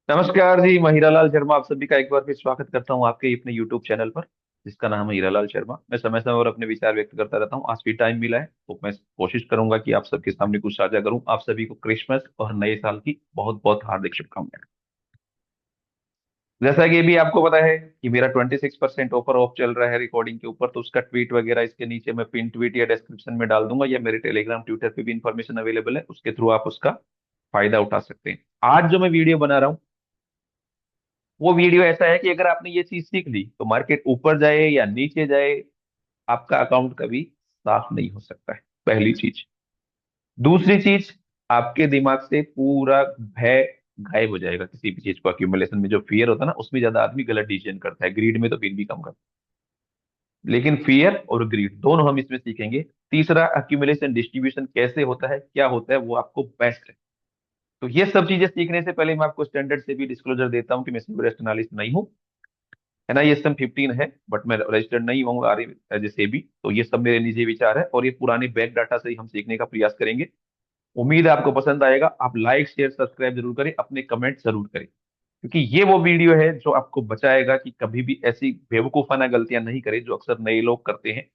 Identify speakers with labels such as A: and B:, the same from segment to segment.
A: नमस्कार जी। मैं हीरालाल शर्मा आप सभी का एक बार फिर स्वागत करता हूं आपके अपने यूट्यूब चैनल पर, जिसका नाम है हीरालाल शर्मा। मैं समय समय पर अपने विचार व्यक्त करता रहता हूं। आज भी टाइम मिला है तो मैं कोशिश करूंगा कि आप सबके सामने कुछ साझा करूं। आप सभी को क्रिसमस और नए साल की बहुत बहुत हार्दिक शुभकामनाएं। जैसा कि भी आपको पता है कि मेरा 26% ऑफर ऑफ चल रहा है रिकॉर्डिंग के ऊपर, तो उसका ट्वीट वगैरह इसके नीचे मैं पिन ट्वीट या डिस्क्रिप्शन में डाल दूंगा, या मेरे टेलीग्राम ट्विटर पे भी इंफॉर्मेशन अवेलेबल है, उसके थ्रू आप उसका फायदा उठा सकते हैं। आज जो मैं वीडियो बना रहा हूँ वो वीडियो ऐसा है कि अगर आपने ये चीज सीख ली तो मार्केट ऊपर जाए या नीचे जाए, आपका अकाउंट कभी साफ नहीं हो सकता है, पहली चीज। दूसरी चीज, आपके दिमाग से पूरा भय गायब हो जाएगा। किसी भी चीज को अक्यूमुलेशन में जो फियर होता है ना, उसमें ज्यादा आदमी गलत डिसीजन करता है, ग्रीड में तो फिर भी कम करता है, लेकिन फियर और ग्रीड दोनों हम इसमें सीखेंगे। तीसरा, अक्यूमुलेशन डिस्ट्रीब्यूशन कैसे होता है, क्या होता है, वो आपको बेस्ट है। तो ये सब चीजें सीखने से पहले मैं आपको स्टैंडर्ड से भी डिस्क्लोजर देता हूँ कि मैं सिल्वर एनालिस्ट नहीं हूँ। NISM 15 है, बट मैं रजिस्टर्ड नहीं हूँ आर एज ए सेबी। तो ये सब मेरे निजी विचार है और ये पुराने बैक डाटा से ही हम सीखने का प्रयास करेंगे। उम्मीद है आपको पसंद आएगा। आप लाइक शेयर सब्सक्राइब जरूर करें, अपने कमेंट जरूर करें, क्योंकि ये वो वीडियो है जो आपको बचाएगा कि कभी भी ऐसी बेवकूफाना गलतियां नहीं करें जो अक्सर नए लोग करते हैं।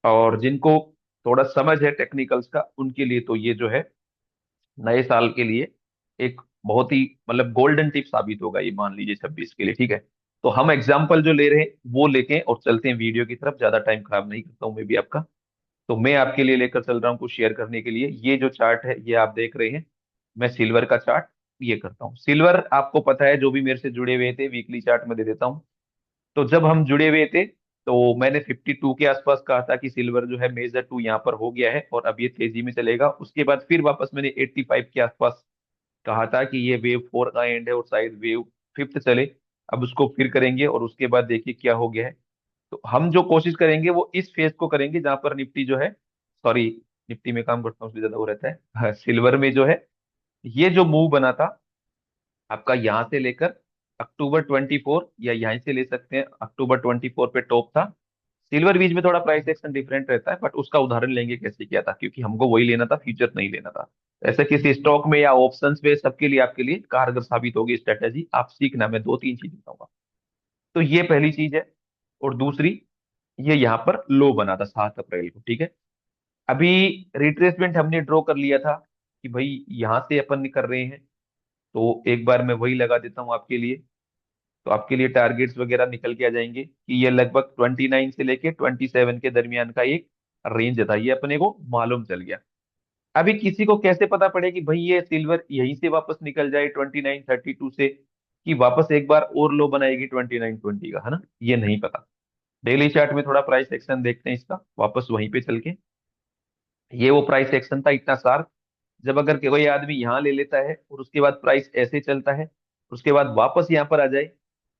A: और जिनको थोड़ा समझ है टेक्निकल्स का, उनके लिए तो ये जो है नए साल के लिए एक बहुत ही मतलब गोल्डन टिप साबित होगा, ये मान लीजिए 26 के लिए। ठीक है, तो हम एग्जाम्पल जो ले रहे हैं वो लेके और चलते हैं वीडियो की तरफ। ज्यादा टाइम खराब नहीं करता हूं मैं भी आपका। तो मैं आपके लिए लेकर चल रहा हूँ कुछ शेयर करने के लिए। ये जो चार्ट है ये आप देख रहे हैं, मैं सिल्वर का चार्ट ये करता हूँ। सिल्वर आपको पता है, जो भी मेरे से जुड़े हुए थे, वीकली चार्ट में दे देता हूँ। तो जब हम जुड़े हुए थे तो मैंने 52 के आसपास कहा था कि सिल्वर जो है मेजर टू यहाँ पर हो गया है और अब ये तेजी में चलेगा। उसके बाद फिर वापस मैंने 85 के आसपास कहा था कि ये वेव 4 का एंड है और शायद वेव फिफ्थ चले। अब उसको फिर करेंगे और उसके बाद देखिए क्या हो गया है। तो हम जो कोशिश करेंगे वो इस फेज को करेंगे जहां पर निफ्टी जो है, सॉरी, निफ्टी में काम करता हूँ उसमें ज्यादा वो रहता है, हाँ, सिल्वर में जो है ये जो मूव बना था आपका यहाँ से लेकर अक्टूबर 24, या यहीं से ले सकते हैं, अक्टूबर 24 पे टॉप था। सिल्वर बीच में थोड़ा प्राइस एक्शन डिफरेंट रहता है, बट उसका उदाहरण लेंगे कैसे किया था, क्योंकि हमको वही लेना था, फ्यूचर नहीं लेना था। ऐसे किसी स्टॉक में या ऑप्शंस पे सबके लिए आपके लिए कारगर साबित होगी स्ट्रेटेजी। आप सीखना, मैं दो तीन चीजें बताऊंगा। तो ये पहली चीज है। और दूसरी, ये यहाँ पर लो बना था 7 अप्रैल को। ठीक है, अभी रिट्रेसमेंट हमने ड्रॉ कर लिया था कि भाई यहाँ से अपन कर रहे हैं, तो एक बार मैं वही लगा देता हूँ आपके लिए। तो आपके लिए टारगेट्स वगैरह निकल के आ जाएंगे कि ये लगभग 29 से लेके 27 के दरमियान का एक रेंज था, ये अपने को मालूम चल गया। अभी किसी को कैसे पता पड़े कि भाई ये सिल्वर यहीं से वापस निकल जाए 2932 से, कि वापस एक बार और लो बनाएगी 2920 का, है ना, ये नहीं पता। डेली चार्ट में थोड़ा प्राइस एक्शन देखते हैं इसका, वापस वहीं पे चल के। ये वो प्राइस एक्शन था इतना शार्प, जब अगर कोई आदमी यहाँ ले लेता है और उसके बाद प्राइस ऐसे चलता है, उसके बाद वापस यहाँ पर आ जाए,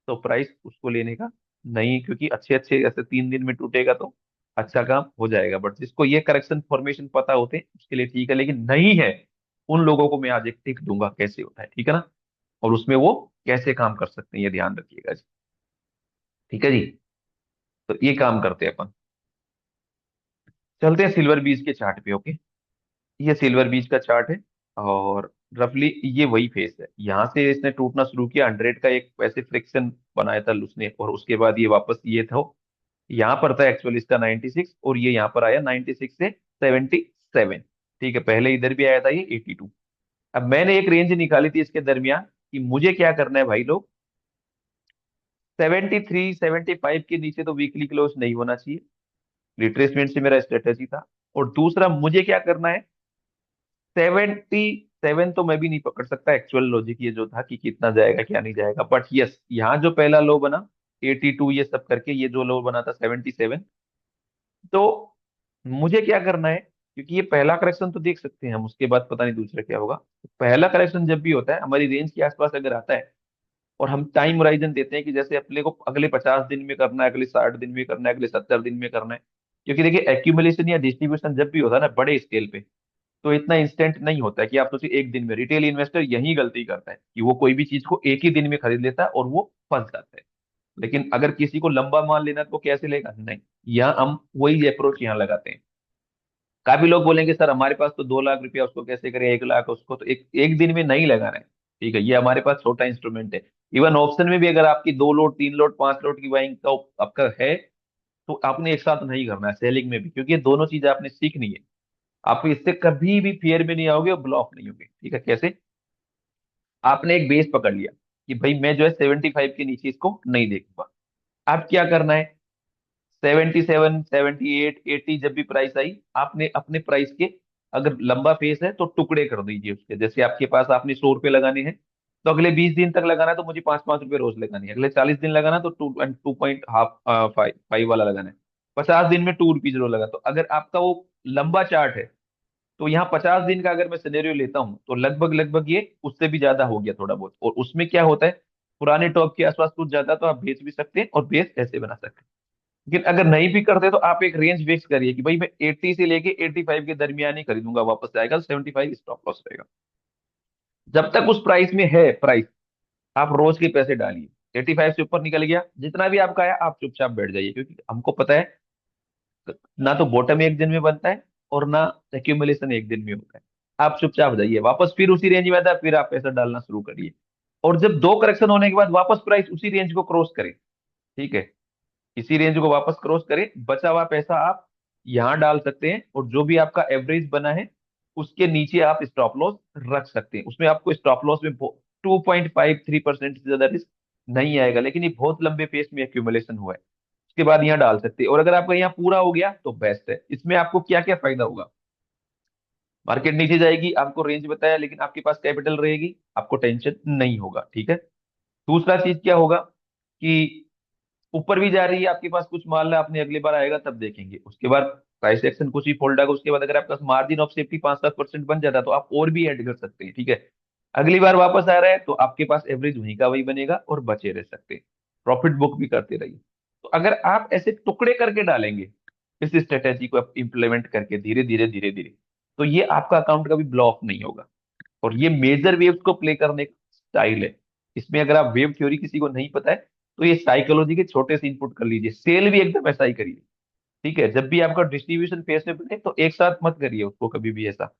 A: तो प्राइस उसको लेने का नहीं, क्योंकि अच्छे अच्छे ऐसे 3 दिन में टूटेगा तो अच्छा काम हो जाएगा। बट जिसको ये करेक्शन फॉर्मेशन पता होते हैं उसके लिए ठीक है, लेकिन नहीं है उन लोगों को मैं आज एक टिप दूंगा कैसे होता है, ठीक है ना, और उसमें वो कैसे काम कर सकते हैं, ये ध्यान रखिएगा जी। ठीक है जी, तो ये काम करते हैं अपन। चलते हैं सिल्वर बीज के चार्ट पे। ओके, ये सिल्वर बीज का चार्ट है और रफली ये वही फेस है। यहाँ से इसने टूटना शुरू किया, 100 का एक वैसे फ्रिक्शन बनाया था उसने, और उसके बाद ये वापस ये था, यहाँ पर था एक्चुअली इसका 96, और ये यहाँ पर आया 96 से 77। ठीक है, पहले इधर भी आया था ये 82। अब मैंने एक रेंज निकाली थी इसके दरमियान कि मुझे क्या करना है भाई लोग, 73 75 के नीचे तो वीकली क्लोज नहीं होना चाहिए। रिट्रेसमेंट से मेरा स्ट्रेटेजी था। और दूसरा, मुझे क्या करना है, 77 तो मैं भी नहीं पकड़ सकता, एक्चुअल लॉजिक ये जो था कि कितना जाएगा क्या नहीं जाएगा, बट यस यहाँ जो पहला लो बना 82, ये सब करके ये जो लो बना था 77, तो मुझे क्या करना है, क्योंकि ये पहला करेक्शन तो देख सकते हैं हम, उसके बाद पता नहीं दूसरा क्या होगा। पहला करेक्शन जब भी होता है हमारी रेंज के आसपास अगर आता है, और हम टाइम होराइजन देते हैं कि जैसे अपने को अगले 50 दिन में करना है, अगले 60 दिन में करना है, अगले 70 दिन में करना है, क्योंकि देखिए एक्यूमुलेशन या डिस्ट्रीब्यूशन जब भी होता है ना बड़े स्केल पे, तो इतना इंस्टेंट नहीं होता है कि आप सोचिए एक दिन में। रिटेल इन्वेस्टर यही गलती करता है कि वो कोई भी चीज को एक ही दिन में खरीद लेता है और वो फंस जाता है। लेकिन अगर किसी को लंबा माल लेना है तो वो कैसे लेगा, नहीं, यहाँ हम वही अप्रोच यहाँ लगाते हैं। काफी लोग बोलेंगे सर हमारे पास तो 2 लाख रुपया, उसको कैसे करें, 1 लाख उसको, तो एक एक दिन में नहीं लगाना है। ठीक है, ये हमारे पास छोटा इंस्ट्रूमेंट है। इवन ऑप्शन में भी अगर आपकी 2 लोट 3 लोट 5 लोट की बाइंग का आपका है, तो आपने एक साथ नहीं करना है सेलिंग में भी, क्योंकि ये दोनों चीजें आपने सीखनी है। आप इससे कभी भी फेयर में नहीं आओगे और ब्लॉक नहीं होगे। ठीक है, कैसे? आपने एक बेस पकड़ लिया कि भाई मैं जो है 75 के नीचे इसको नहीं देखूंगा। अब क्या करना है, 77 78 80 जब भी प्राइस आई, आपने अपने प्राइस के, अगर लंबा फेस है तो टुकड़े कर दीजिए उसके। जैसे आपके पास आपने 100 रुपये लगाने हैं, तो अगले 20 दिन तक लगाना है तो मुझे 5 5 रुपये रोज लगानी है। अगले 40 दिन लगाना है तो 2.5 वाला लगाना है। 50 दिन में 2 रुपीज रोज लगा, तो अगर आपका वो लंबा चार्ट है, तो यहाँ 50 दिन का अगर मैं सिनेरियो लेता हूँ, तो लगभग लगभग ये उससे भी ज्यादा हो गया थोड़ा बहुत। और उसमें क्या होता है, पुराने टॉप के आसपास कुछ ज्यादा तो आप बेच भी सकते हैं और बेस ऐसे बना सकते हैं। लेकिन अगर नहीं भी करते तो आप एक रेंज फिक्स करिए कि भाई मैं 80 से लेके 85 के दरमियान ही खरीदूंगा, वापस जाएगा तो 75 स्टॉप लॉस रहेगा। जब तक उस प्राइस में है प्राइस, आप रोज के पैसे डालिए। 85 से ऊपर निकल गया, जितना भी आपका आया आप चुपचाप बैठ जाइए, क्योंकि हमको पता है ना तो बॉटम एक दिन में बनता है और ना एक्यूमुलेशन एक दिन में होता है। आप चुपचाप हो जाइए, वापस फिर उसी रेंज में आता है, फिर आप पैसा डालना शुरू करिए। और जब दो करेक्शन होने के बाद वापस प्राइस उसी रेंज को क्रॉस करे, ठीक है, इसी रेंज को वापस क्रॉस करे, बचा हुआ पैसा आप यहाँ डाल सकते हैं। और जो भी आपका एवरेज बना है उसके नीचे आप स्टॉप लॉस रख सकते हैं। उसमें आपको स्टॉप लॉस में 2.53% से ज्यादा रिस्क नहीं आएगा, लेकिन ये बहुत लंबे पेस में एक्यूमुलेशन हुआ है। उसके बाद यहाँ डाल सकते हैं। और अगर आपका यहाँ पूरा हो गया तो बेस्ट है। इसमें आपको क्या क्या फायदा होगा, मार्केट नीचे जाएगी, आपको रेंज बताया, लेकिन आपके पास कैपिटल रहेगी, आपको टेंशन नहीं होगा। ठीक है। दूसरा चीज क्या होगा कि ऊपर भी जा रही है आपके पास कुछ माल है, आपने अगली बार आएगा तब देखेंगे, उसके बाद प्राइस एक्शन कुछ ही फोल्ड आएगा, उसके बाद अगर आपके पास मार्जिन ऑफ सेफ्टी 5 7% बन जाता है तो आप और भी ऐड कर सकते हैं। ठीक है। अगली बार वापस आ रहा है तो आपके पास एवरेज वहीं का वही बनेगा और बचे रह सकते हैं, प्रॉफिट बुक भी करते रहिए। तो अगर आप ऐसे टुकड़े करके डालेंगे, इस स्ट्रेटेजी को आप इंप्लीमेंट करके धीरे धीरे धीरे धीरे, तो ये आपका अकाउंट कभी ब्लॉक नहीं होगा। और ये मेजर वेव्स को प्ले करने का स्टाइल है। इसमें अगर आप वेव थ्योरी किसी को नहीं पता है, तो ये साइकोलॉजी के छोटे से इनपुट कर लीजिए। सेल भी एकदम ऐसा ही करिए। ठीक है, जब भी आपका डिस्ट्रीब्यूशन फेस में बने तो एक साथ मत करिए उसको कभी भी ऐसा।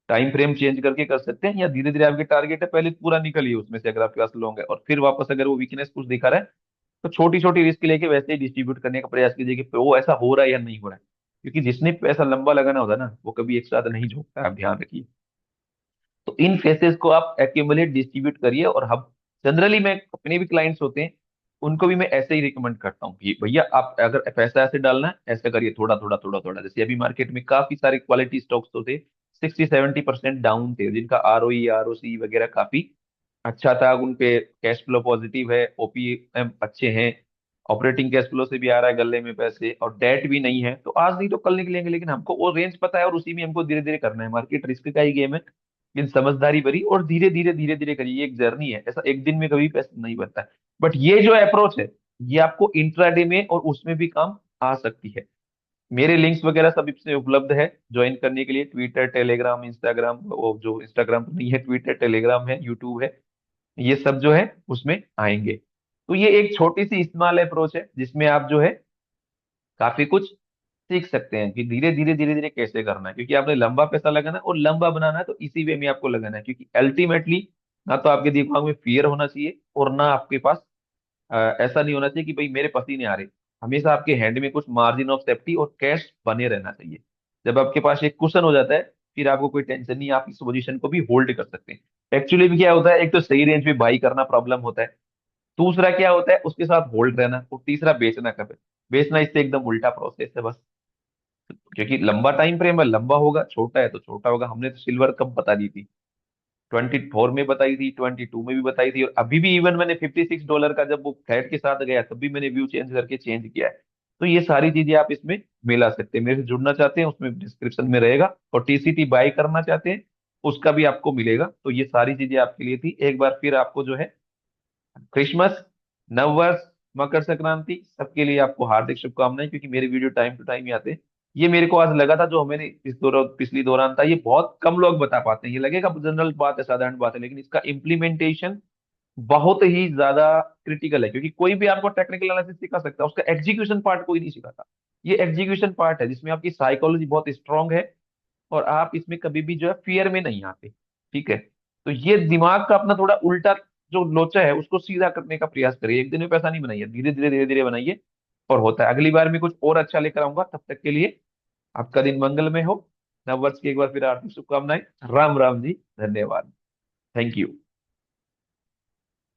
A: टाइम फ्रेम चेंज करके कर सकते हैं, या धीरे धीरे आपके टारगेट है पहले पूरा निकलिए उसमें से, अगर आपके पास लॉन्ग है, और फिर वापस अगर वो वीकनेस कुछ दिखा रहा है तो छोटी छोटी रिस्क लेके वैसे ही डिस्ट्रीब्यूट करने का प्रयास कीजिए कि वो ऐसा हो रहा है या नहीं हो रहा है। क्योंकि जिसने पैसा लंबा लगाना होता है ना, वो कभी एक साथ नहीं झोंकता है, आप ध्यान रखिए। तो इन फेसेस को आप एक्यूमुलेट डिस्ट्रीब्यूट करिए। और हम जनरली, मैं अपने भी क्लाइंट्स होते हैं उनको भी मैं ऐसे ही रिकमेंड करता हूँ कि भैया आप अगर पैसा ऐसे डालना है ऐसे करिए, थोड़ा थोड़ा थोड़ा थोड़ा। जैसे अभी मार्केट में काफी सारे क्वालिटी स्टॉक्स तो थे, 60 70% डाउन थे, जिनका आरओई आरओसी वगैरह काफी अच्छा था, उन पे कैश फ्लो पॉजिटिव है, ओपीएम अच्छे हैं, ऑपरेटिंग कैश फ्लो से भी आ रहा है गले में पैसे, और डेट भी नहीं है, तो आज नहीं तो कल निकलेंगे। लेकिन हमको वो रेंज पता है और उसी में हमको धीरे धीरे करना है। मार्केट रिस्क का ही गेम है, लेकिन समझदारी भरी और धीरे धीरे करिए। ये एक जर्नी है, ऐसा एक दिन में कभी पैसा नहीं बनता है। बट ये जो अप्रोच है, ये आपको इंट्राडे में और उसमें भी काम आ सकती है। मेरे लिंक्स वगैरह सब इसमें उपलब्ध है ज्वाइन करने के लिए, ट्विटर टेलीग्राम इंस्टाग्राम, वो जो इंस्टाग्राम तो नहीं है, ट्विटर टेलीग्राम है यूट्यूब है, ये सब जो है उसमें आएंगे। तो ये एक छोटी सी स्मॉल अप्रोच है जिसमें आप जो है काफी कुछ सीख सकते हैं कि धीरे धीरे धीरे धीरे कैसे करना है। क्योंकि आपने लंबा पैसा लगाना है और लंबा बनाना है, तो इसी वे में आपको लगाना है। क्योंकि अल्टीमेटली ना तो आपके दिमाग में फियर होना चाहिए और ना आपके पास ऐसा नहीं होना चाहिए कि भाई मेरे पसीने आ रहे। हमेशा आपके हैंड में कुछ मार्जिन ऑफ सेफ्टी और कैश बने रहना चाहिए। जब आपके पास एक कुशन हो जाता है, फिर आपको कोई टेंशन नहीं, आप इस पोजीशन को भी होल्ड कर सकते हैं। एक्चुअली भी क्या होता है, एक तो सही रेंज में बाई करना प्रॉब्लम होता है, दूसरा क्या होता है उसके साथ होल्ड रहना, और तीसरा बेचना कब है। बेचना इससे एकदम उल्टा प्रोसेस है बस। क्योंकि लंबा टाइम फ्रेम है, लंबा होगा, छोटा है तो छोटा होगा। हमने तो सिल्वर कब बता दी थी, 24 में बताई थी, 22 में भी बताई थी, और अभी भी इवन मैंने $56 का जब वो फ्लैट के साथ गया तब भी मैंने व्यू चेंज करके चेंज किया है। तो ये सारी चीजें आप इसमें मिला सकते हैं। मेरे से जुड़ना चाहते हैं उसमें डिस्क्रिप्शन में रहेगा, और टीसीटी बाय करना चाहते हैं उसका भी आपको मिलेगा। तो ये सारी चीजें आपके लिए थी। एक बार फिर आपको जो है क्रिसमस, नववर्ष, मकर संक्रांति सबके लिए आपको हार्दिक शुभकामनाएं। क्योंकि मेरे वीडियो टाइम टू टाइम ही आते हैं। ये मेरे को आज लगा था, जो मैंने इस दौरान पिछली दौरान था, ये बहुत कम लोग बता पाते हैं। ये लगेगा जनरल बात है, साधारण बात है, लेकिन इसका इम्प्लीमेंटेशन बहुत ही ज्यादा क्रिटिकल है। क्योंकि कोई भी आपको टेक्निकल एनालिसिस सिखा सकता है, उसका एग्जीक्यूशन पार्ट कोई नहीं सिखाता। ये एग्जीक्यूशन पार्ट है जिसमें आपकी साइकोलॉजी बहुत स्ट्रांग है, और आप इसमें कभी भी जो है फियर में नहीं आते। ठीक है। तो ये दिमाग का अपना थोड़ा उल्टा जो लोचा है उसको सीधा करने का प्रयास करिए। एक दिन में पैसा नहीं बनाइए, धीरे धीरे बनाइए, और होता है। अगली बार मैं कुछ और अच्छा लेकर आऊंगा, तब तक के लिए आपका दिन मंगलमय हो। नव वर्ष की एक बार फिर हार्दिक शुभकामनाएं। राम राम जी, धन्यवाद। Thank you.